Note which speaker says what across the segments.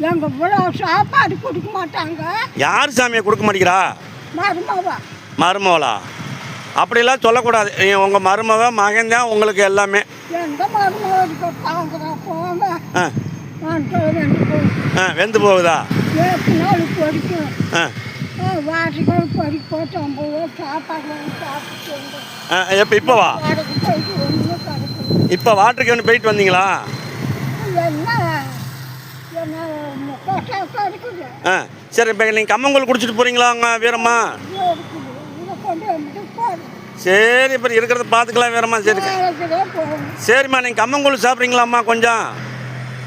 Speaker 1: எங்க புள்ள சாப்பாடு கொடுக்க மாட்டாங்க.
Speaker 2: யார் சாமியை கொடுக்க மாட்டேங்கிறா?
Speaker 1: மருமவா.
Speaker 2: மருமவளா? அப்படிலாம் சொல்லக்கூடாது. உங்கள் மருமக மகன் தான் உங்களுக்கு எல்லாமே.
Speaker 1: எந்த மருமவருக்கு தாங்குறா போங்க.
Speaker 2: வெந்து போகுதா?
Speaker 1: 8 நாள் பொறிக்கும்.
Speaker 2: ஆ
Speaker 1: வாட்டிகள் பொறிக்க போட்டு 50 ரூபா சாப்பாடு சாப்பிட்டு
Speaker 2: இப்போவா?
Speaker 1: போயிட்டு ஒன்றும் கிடைக்கும்.
Speaker 2: இப்போ வாட்டருக்கு ஒன்று போயிட்டு வந்தீங்களா?
Speaker 1: என்ன கிடைக்குது.
Speaker 2: சரி, இப்போ நீங்கள் கம்மங்கூழ் குடிச்சிட்டு போகிறீங்களா அங்கே வீரம்மா?
Speaker 1: இதை கொண்டு வந்துட்டு போதும்.
Speaker 2: சரி, இப்போ இருக்கிறத பார்த்துக்கலாம் வீரம்மா. சரி
Speaker 1: போகணும்.
Speaker 2: சரிம்மா, நீங்கள் கம்மங்கூழ் சாப்பிட்றீங்களாம்மா? கொஞ்சம்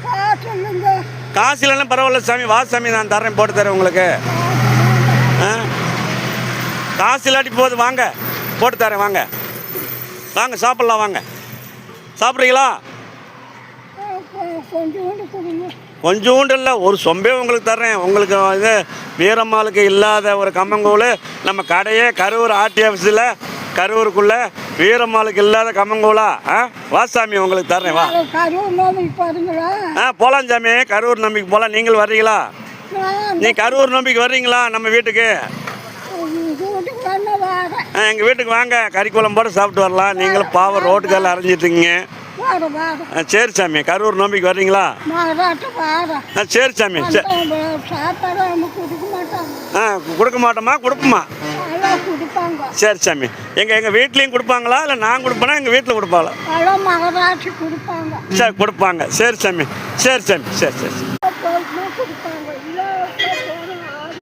Speaker 1: காசுங்க.
Speaker 2: காசு இல்லைன்னா பரவாயில்ல சாமி, வா சாமி, நான் தரேன், போட்டு தரேன் உங்களுக்கு. காசு இல்லாட்டி போகுது, வாங்க போட்டு தரேன், வாங்க வாங்க சாப்பிட்லாம், வாங்க. சாப்பிட்றீங்களா?
Speaker 1: கொஞ்சோண்டு கொடுங்க.
Speaker 2: கொஞ்சோண்டு இல்லை, ஒரு சொம்பே உங்களுக்கு தர்றேன். உங்களுக்கு இது வீரம்மாளுக்கு இல்லாத ஒரு கம்மங்கூழ் நம்ம கடையே கரூர் ஆர்டி ஆஃபீஸில் கரூருக்குள்ளே வீரம்மாளுக்கு இல்லாத கம்மங்கூழா? வா சாமி, உங்களுக்கு தர்றேன், வா.
Speaker 1: கரூர் நோம்பிக்கு போகிறீங்களா?
Speaker 2: போகலாம் சாமி, கரூர் நம்பிக்கை போகலாம். நீங்கள் வர்றீங்களா? நீ கரூர் நம்பிக்கை வர்றீங்களா நம்ம வீட்டுக்கு? எங்கள் வீட்டுக்கு வாங்க, கறிக்குழம்பு போட்டு சாப்பிட்டு வரலாம். நீங்களும் பாவம் ரோட்டுக்காரில் அரைஞ்சிட்ருக்கீங்க. சரி சாமி, கரூர் நோம்பிக்கு வர்றீங்களா? சரி சாமி. கொடுக்க மாட்டோமா? கொடுப்போமா? சரி சாமி. எங்கள் வீட்லேயும் கொடுப்பாங்களா இல்லை நான் கொடுப்பேனா எங்கள் வீட்டில் கொடுப்பாங்களா?
Speaker 1: மகராட்சி கொடுப்பாங்க.
Speaker 2: சரி, கொடுப்பாங்க. சரி சாமி, சரி சாமி, சரி சரி.